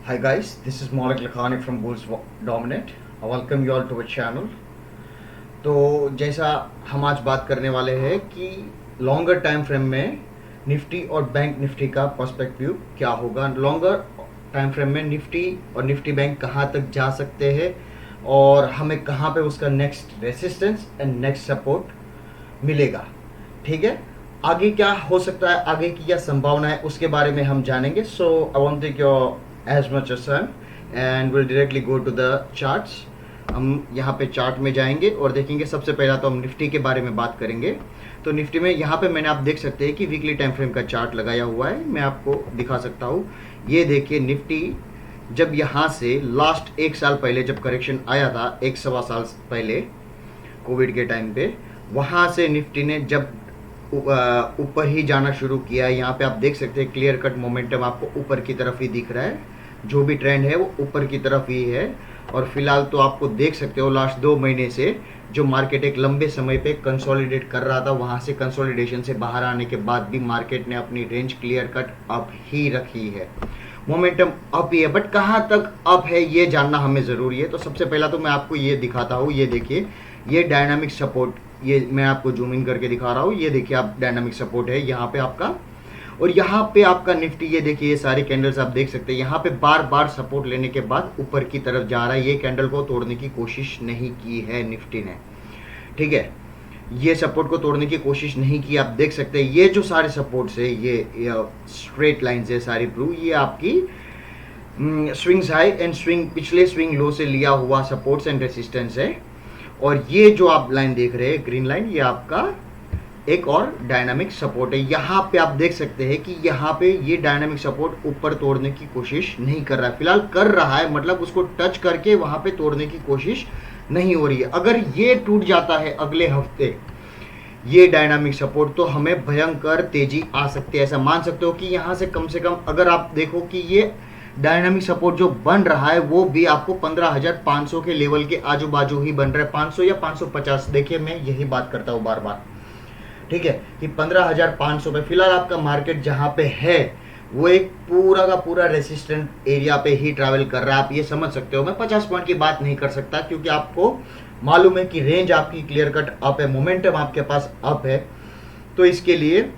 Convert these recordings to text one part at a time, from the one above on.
Hi guys, this is Maulik Lakhani from Bulls Dominate. I welcome you all to our channel. तो जैसा हम आज बात करने वाले हैं कि लॉन्गर टाइम फ्रेम में निफ्टी और बैंक निफ्टी का पर्सपेक्टिव क्या होगा। लॉन्गर टाइम फ्रेम में निफ्टी और निफ्टी बैंक कहाँ तक जा सकते हैं और हमें कहाँ पे उसका next resistance and next support मिलेगा। ठीक है, आगे क्या हो सकता है, आगे की क्या संभावना है, उसके बारे में हम जानेंगे। So I want to take your as much as time and we'll directly go to the charts। हम यहाँ पे चार्ट में जाएंगे और देखेंगे। सबसे पहला तो हम निफ्टी के बारे में बात करेंगे। तो निफ्टी में यहाँ पे मैंने आप देख सकते हैं कि वीकली टाइम फ्रेम का चार्ट लगाया हुआ है। मैं आपको दिखा सकता हूँ। ये देखिए, निफ्टी जब यहाँ से लास्ट एक साल पहले जब करेक्शन आया था, एक सवा साल पहले कोविड के टाइम पे, वहाँ से निफ्टी ने जब ऊपर ही जाना शुरू किया। यहाँ पे आप देख सकते हैं क्लियर कट मोमेंटम आपको ऊपर की तरफ ही दिख रहा है। जो भी ट्रेंड है वो ऊपर की तरफ ही है। और फिलहाल तो आपको देख सकते हो लास्ट 2 महीने से जो मार्केट एक लंबे समय पे कंसोलिडेट कर रहा था, वहाँ से कंसोलिडेशन से बाहर आने के बाद भी मार्केट ने अपनी रेंज क्लियर कट अप ही रखी है। मोमेंटम अप ही है, बट कहाँ तक अप है ये जानना हमें ज़रूरी है। तो सबसे पहला तो मैं आपको ये दिखाता हूँ। ये देखिए, ये डायनामिक सपोर्ट, ये मैं आपको जूम इन करके दिखा रहा हूँ। ये देखिए आप, डायनामिक सपोर्ट है यहाँ पे आपका, और यहाँ पे आपका निफ्टी, ये देखिए ये सारे कैंडल्स आप देख सकते हैं। यहाँ पे बार बार सपोर्ट लेने के बाद ऊपर की तरफ जा रहा है। ये कैंडल को तोड़ने की कोशिश नहीं की है निफ्टी ने। ठीक है, ये सपोर्ट को तोड़ने की कोशिश नहीं की। आप देख सकते हैं ये जो सारे सपोर्ट्स है, ये स्ट्रेट लाइंस है सारी ब्लू, ये आपकी स्विंग्स हाई एंड स्विंग, पिछले स्विंग लो से लिया हुआ सपोर्ट्स एंड रेसिस्टेंस है। और ये जो आप लाइन देख रहे हैं ग्रीन लाइन, ये आपका एक और डायनामिक सपोर्ट है। यहाँ पे आप देख सकते हैं कि यहाँ पे ये डायनामिक सपोर्ट ऊपर तोड़ने की कोशिश नहीं कर रहा है। फिलहाल कर रहा है, मतलब उसको टच करके वहाँ पे तोड़ने की कोशिश नहीं हो रही है। अगर ये टूट जाता है अगले हफ्ते ये डायनामिक सपोर्ट, तो हमें भयंकर तेजी आ सकती है। ऐसा मान सकते हो कि यहाँ से कम अगर आप देखो कि ये डायनामिक सपोर्ट जो बन रहा है वो भी आपको 15,500 के लेवल के आजू बाजू ही बन रहा है। 500 या 550, देखिए मैं यही बात करता हूँ बार बार। ठीक है, कि 15,500 पे फिलहाल आपका मार्केट जहां पे है वो एक पूरा का पूरा रेसिस्टेंट एरिया पे ही ट्रैवल कर रहा है। आप ये समझ सकते हो। मैं 50 पॉइंट की बात नहीं कर सकता क्योंकि आपको मालूम है कि रेंज आपकी क्लियर कट अप है, मोमेंटम आपके पास अप है। तो इसके लिए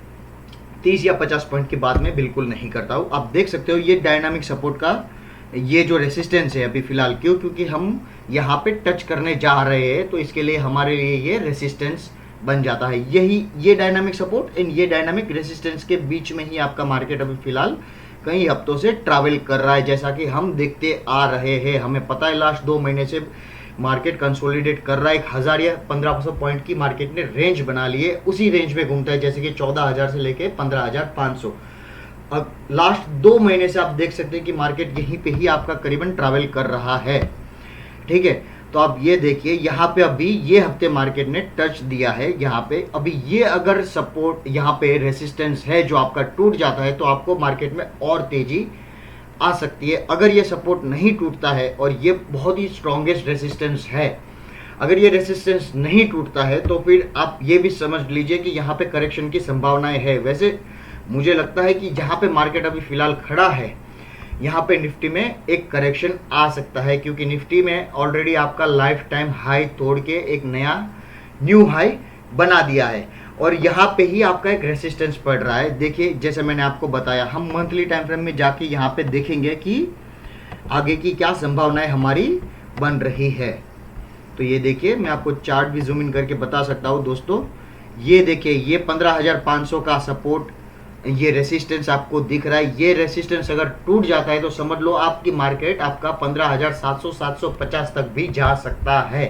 30 या 50 पॉइंट की बात मैं बिल्कुल नहीं करता हूँ। आप देख सकते हो ये डायनामिक सपोर्ट का ये जो रेसिस्टेंस है अभी फिलहाल, क्योंकि हम यहाँ पे टच करने जा रहे हैं, तो इसके लिए हमारे लिए ये रेसिस्टेंस बन जाता है। यही ये डायनामिक सपोर्ट एंड ये डायनामिक रेसिस्टेंस के बीच में ही आपका मार्केट अभी फिलहाल कई हफ्तों से ट्रैवल कर रहा है, जैसा कि हम देखते आ रहे हैं। हमें पता है लास्ट 2 महीने से मार्केट कंसोलिडेट कर रहा है। 1,000 या 1,500 पॉइंट की मार्केट ने रेंज बना ली है, उसी रेंज में घूमता है, जैसे कि 14,000 से लेके 15,500। अब लास्ट 2 महीने से आप देख सकते हैं कि मार्केट यहीं पे ही आपका करीबन ट्रैवल कर रहा है। ठीक है, तो आप ये देखिए यहाँ पे अभी ये हफ्ते मार्केट ने टच दिया है। यहाँ पे अभी ये अगर सपोर्ट, यहाँ पे रेसिस्टेंस है जो आपका टूट जाता है, तो आपको मार्केट में और तेजी आ सकती है। अगर ये सपोर्ट नहीं टूटता है, और ये बहुत ही स्ट्रॉन्गेस्ट रेसिस्टेंस है, अगर ये रेसिस्टेंस नहीं टूटता है तो फिर आप ये भी समझ लीजिए कि यहाँ पे करेक्शन की संभावनाएं है। वैसे मुझे लगता है कि जहाँ पे मार्केट अभी फिलहाल खड़ा है, यहाँ पे निफ्टी में एक करेक्शन आ सकता है, क्योंकि निफ्टी में ऑलरेडी आपका लाइफ टाइम हाई तोड़ के एक नया न्यू हाई बना दिया है, और यहाँ पे ही आपका एक रेसिस्टेंस पड़ रहा है। देखिए जैसे मैंने आपको बताया, हम मंथली टाइम फ्रेम में जाके यहाँ पे देखेंगे कि आगे की क्या संभावनाएं हमारी बन रही है। तो ये देखिए, मैं आपको चार्ट भी जूम इन करके बता सकता हूँ दोस्तों। ये देखिए, ये 15,500 का सपोर्ट, ये रेसिस्टेंस आपको दिख रहा है। ये रेसिस्टेंस अगर टूट जाता है तो समझ लो आपकी मार्केट आपका 15,700 750 तक भी जा सकता है।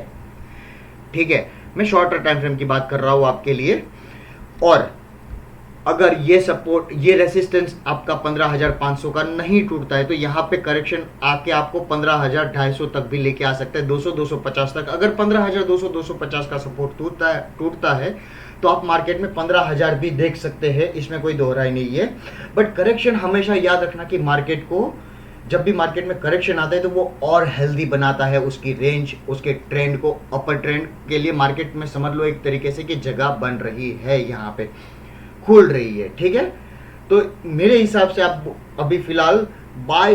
ठीक है, मैं शॉर्टर टाइम फ्रेम की बात कर रहा हूं आपके लिए। और अगर ये सपोर्ट, ये रेसिस्टेंस आपका 15,500 का नहीं टूटता है, तो यहाँ पे करेक्शन आके आपको 15,250 तक भी लेके आ सकता है, 200 250 तक। अगर 15,200 250 का सपोर्ट टूटता है तो आप मार्केट में 15,000 भी देख सकते हैं, इसमें कोई दोहराई नहीं है। बट करेक्शन हमेशा याद रखना कि मार्केट को, जब भी मार्केट में करेक्शन आता है तो वो और हेल्दी बनाता है उसकी रेंज, उसके ट्रेंड को। अपर ट्रेंड के लिए मार्केट में समझ लो एक तरीके से कि जगह बन रही है, यहाँ पे खुल रही है। ठीक है, तो मेरे हिसाब से आप अभी फिलहाल बाय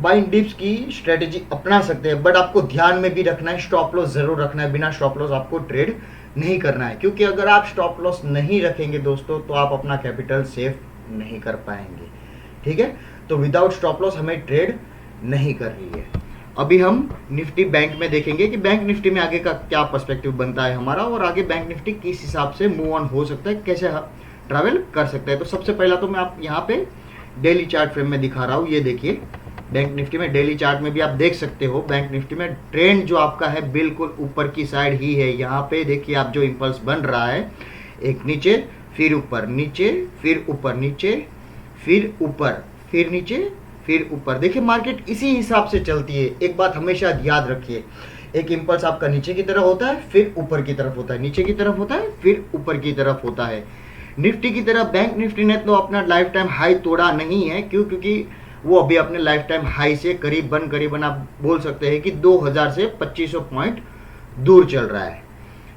बाइंग डिप्स की स्ट्रेटेजी अपना सकते हैं, बट आपको ध्यान में भी रखना है, स्टॉप लॉस जरूर रखना है। बिना स्टॉप लॉस आपको ट्रेड नहीं करना है, क्योंकि अगर आप स्टॉप लॉस नहीं रखेंगे दोस्तों तो आप अपना कैपिटल सेफ नहीं कर पाएंगे। ठीक है, तो विदाउट स्टॉप लॉस हमें ट्रेड नहीं कर रही है। अभी हम निफ्टी बैंक में देखेंगे कि बैंक निफ्टी में आगे का क्या पर्सपेक्टिव बनता है हमारा, और आगे बैंक निफ्टी किस हिसाब से मूव ऑन हो सकता है, कैसे ट्रैवल कर सकता है। तो सबसे पहला तो मैं आप यहाँ पे डेली चार्ट फ्रेम में दिखा रहा हूँ। ये देखिए बैंक निफ्टी में डेली चार्ट में भी आप देख सकते हो, बैंक निफ्टी में ट्रेंड जो आपका है बिल्कुल ऊपर की साइड ही है। यहाँ पे देखिए आप जो इंपल्स बन रहा है, एक नीचे फिर ऊपर, नीचे फिर ऊपर, नीचे फिर ऊपर, फिर नीचे फिर ऊपर। देखिए मार्केट इसी हिसाब से चलती है। एक बात हमेशा याद रखिए, एक इंपल्स आपका नीचे की तरफ होता है, फिर ऊपर की तरफ होता है, नीचे की तरफ होता है, फिर ऊपर की तरफ होता है। निफ्टी की तरफ बैंक निफ्टी ने तो अपना लाइफ टाइम हाई तोड़ा नहीं है, क्योंकि वो अभी अपने लाइफ टाइम हाई से करीबन आप बोल सकते हैं कि 2000 से 2500 पॉइंट दूर चल रहा है।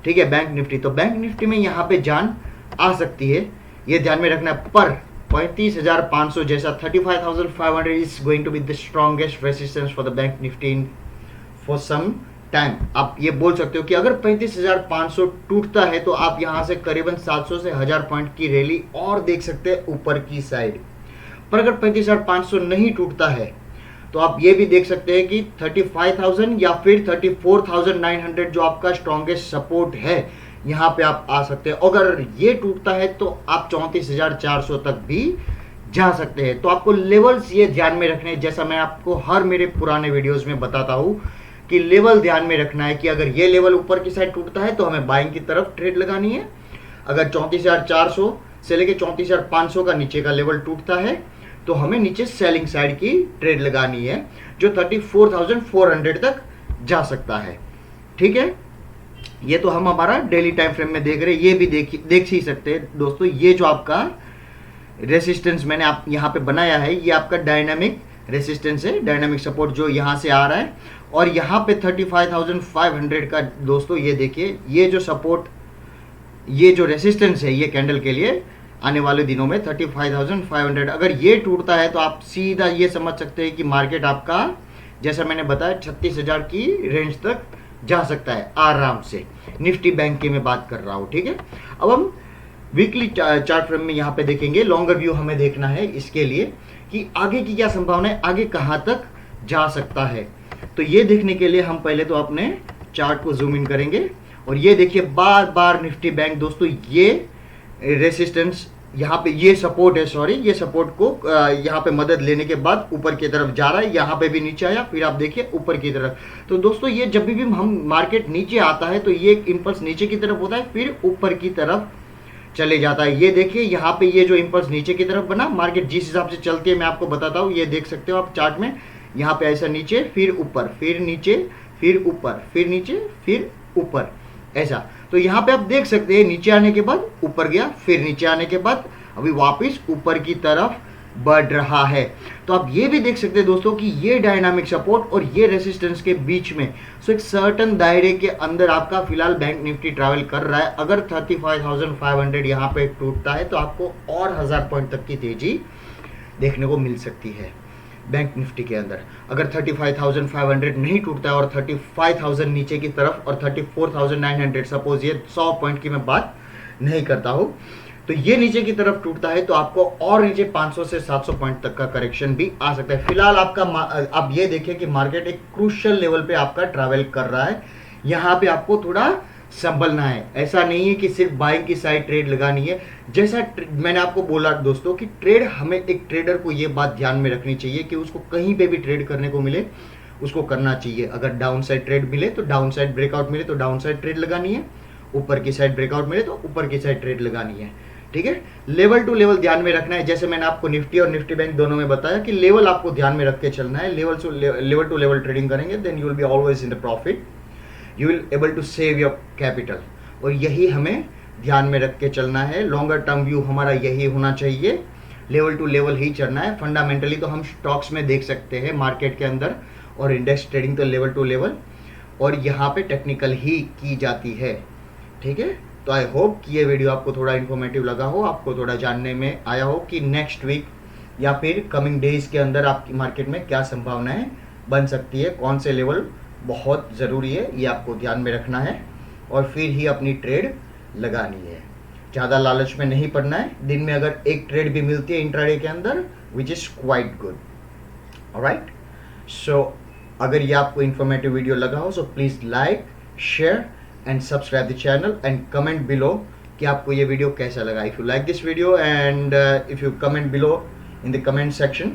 ठीक है, बैंक निफ्टी, तो बैंक निफ्टी में यहाँ पे जान आ सकती है, ये ध्यान में रखना। पर 35,500 जैसा 35,500 is going to be the strongest resistance for the bank nifty for some time. आप ये बोल सकते हो कि अगर 35,500 टूटता है तो आप यहाँ से करीबन 700 से 1000 पॉइंट की रैली और देख सकते हैं ऊपर की साइड। पर अगर 35,500 नहीं टूटता है तो आप ये भी देख सकते हैं कि 35,000 या फिर 34,900 जो आपका स्ट्रॉन्गेस्ट सपोर्ट है, यहाँ पे आप आ सकते हैं। अगर ये टूटता है तो आप 34,400 तक भी जा सकते हैं। तो आपको लेवल्स ये ध्यान में रखने हैं, जैसा मैं आपको हर मेरे पुराने वीडियोस में बताता हूँ कि लेवल ध्यान में रखना है कि अगर ये लेवल ऊपर की साइड टूटता है तो हमें बाइंग की तरफ ट्रेड लगानी है। अगर 34,400 से लेके 34,500 का नीचे का लेवल टूटता है तो हमें नीचे सेलिंग साइड की ट्रेड लगानी है, जो 34,400 तक जा सकता है। ठीक है, ये तो हम हमारा डेली टाइम फ्रेम में देख रहे हैं। ये भी देख ही सकते हैं दोस्तों, ये जो आपका रेसिस्टेंस मैंने आप यहाँ पे बनाया है, ये आपका डायनामिक रेसिस्टेंस है, डायनामिक सपोर्ट जो यहाँ से आ रहा है। और यहाँ पे 35,500 का दोस्तों ये देखिए, ये जो सपोर्ट, ये जो रेसिस्टेंस है, ये कैंडल के लिए आने वाले दिनों में 35,500 अगर ये टूटता है तो आप सीधा ये समझ सकते हैं कि मार्केट आपका, जैसा मैंने बताया, 36,000 की रेंज तक जा सकता है आराम से। निफ्टी बैंक की मैं बात कर रहा हूँ। ठीक है, अब हम वीकली चार्ट फ्रेम में यहाँ पे देखेंगे। लॉन्गर व्यू हमें देखना है इसके लिए कि आगे की क्या संभावना है, आगे कहाँ तक जा सकता है। तो ये देखने के लिए हम पहले तो अपने चार्ट को जूम इन करेंगे, और ये देखिए बार बार निफ्टी बैंक दोस्तों ये रेसिस्टेंस यहाँ पे, ये सपोर्ट है, सॉरी, ये सपोर्ट को यहाँ पे मदद लेने के बाद ऊपर की तरफ जा रहा है। यहाँ पे भी नीचे आया, फिर आप देखिए ऊपर की तरफ। तो दोस्तों ये जब भी हम मार्केट नीचे आता है तो ये इंपल्स नीचे की तरफ होता है, फिर ऊपर की तरफ चले जाता है। ये देखिए यहाँ पे ये जो इंपल्स नीचे की तरफ बना, मार्केट जिस हिसाब से चलती है मैं आपको बताता हूँ, ये देख सकते हो आप चार्ट में। यहाँ पे ऐसा नीचे फिर ऊपर, फिर नीचे फिर ऊपर, फिर नीचे फिर ऊपर, ऐसा। तो यहाँ पे आप देख सकते हैं नीचे आने के बाद ऊपर गया, फिर नीचे आने के बाद अभी वापस ऊपर की तरफ बढ़ रहा है। तो आप ये भी देख सकते हैं दोस्तों कि ये डायनामिक सपोर्ट और ये रेसिस्टेंस के बीच में सो एक सर्टन दायरे के अंदर आपका फिलहाल बैंक निफ्टी ट्रैवल कर रहा है। अगर 35,500 यहाँ पे टूटता है तो आपको और 1000 पॉइंट तक की तेजी देखने को मिल सकती है बैंक निफ्टी के अंदर। अगर 35,500 नहीं टूटता है और 35,000 नीचे की तरफ और 34,900, सपोज ये 100 पॉइंट की मैं बात नहीं करता हूँ, तो ये नीचे की तरफ टूटता है तो आपको और नीचे 500 से 700 पॉइंट तक का करेक्शन भी आ सकता है। फिलहाल आपका आप ये देखिए कि मार्केट एक क्रूशियल लेवल पे आपका ट्रैवल कर रहा है। यहाँ पे आपको थोड़ा संभलना है, ऐसा नहीं है कि सिर्फ बाइंग की साइड ट्रेड लगानी है। जैसा मैंने आपको बोला दोस्तों कि ट्रेड, हमें एक ट्रेडर को ये बात ध्यान में रखनी चाहिए कि उसको कहीं पे भी ट्रेड करने को मिले उसको करना चाहिए। अगर डाउन साइड ट्रेड मिले तो डाउन साइड ब्रेकआउट मिले तो डाउन साइड ट्रेड लगानी है, ऊपर की साइड ब्रेकआउट मिले तो ऊपर की साइड ट्रेड लगानी है। ठीक है, लेवल टू लेवल ध्यान में रखना है। जैसे मैंने आपको निफ्टी और निफ्टी बैंक दोनों में बताया कि लेवल आपको ध्यान में रख के चलना है। लेवल टू लेवल ट्रेडिंग करेंगे then you will be always in the profit, you will able to save your capital. और यही हमें ध्यान में रख के चलना है। लॉन्गर टर्म व्यू हमारा यही होना चाहिए, लेवल टू लेवल ही चलना है। फंडामेंटली तो हम स्टॉक्स में देख सकते हैं मार्केट के अंदर, और इंडेक्स ट्रेडिंग तो लेवल टू लेवल, और यहाँ पे टेक्निकल ही की जाती है। ठीक है, तो आई होप कि ये वीडियो आपको थोड़ा इन्फॉर्मेटिव लगा हो, आपको थोड़ा जानने में आया हो कि नेक्स्ट वीक या फिर कमिंग डेज के अंदर आपकी मार्केट में क्या संभावनाएं बन सकती है, कौन से लेवल बहुत ज़रूरी है, ये आपको ध्यान में रखना है और फिर ही अपनी ट्रेड लगानी है। ज़्यादा लालच में नहीं पड़ना है। दिन में अगर एक ट्रेड भी मिलती है इंट्राडे के अंदर, which is quite good. All right, so अगर ये आपको इन्फॉर्मेटिव वीडियो लगा हो so please like, share and subscribe the channel and comment below कि आपको ये वीडियो कैसा लगा। If you like this video and if you comment below in the comment section,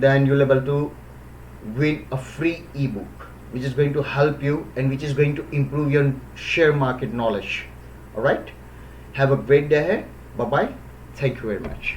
then you'll able to win a free ebook which is going to help you and which is going to improve your share market knowledge. All right, have a great day ahead. Bye bye, thank you very much.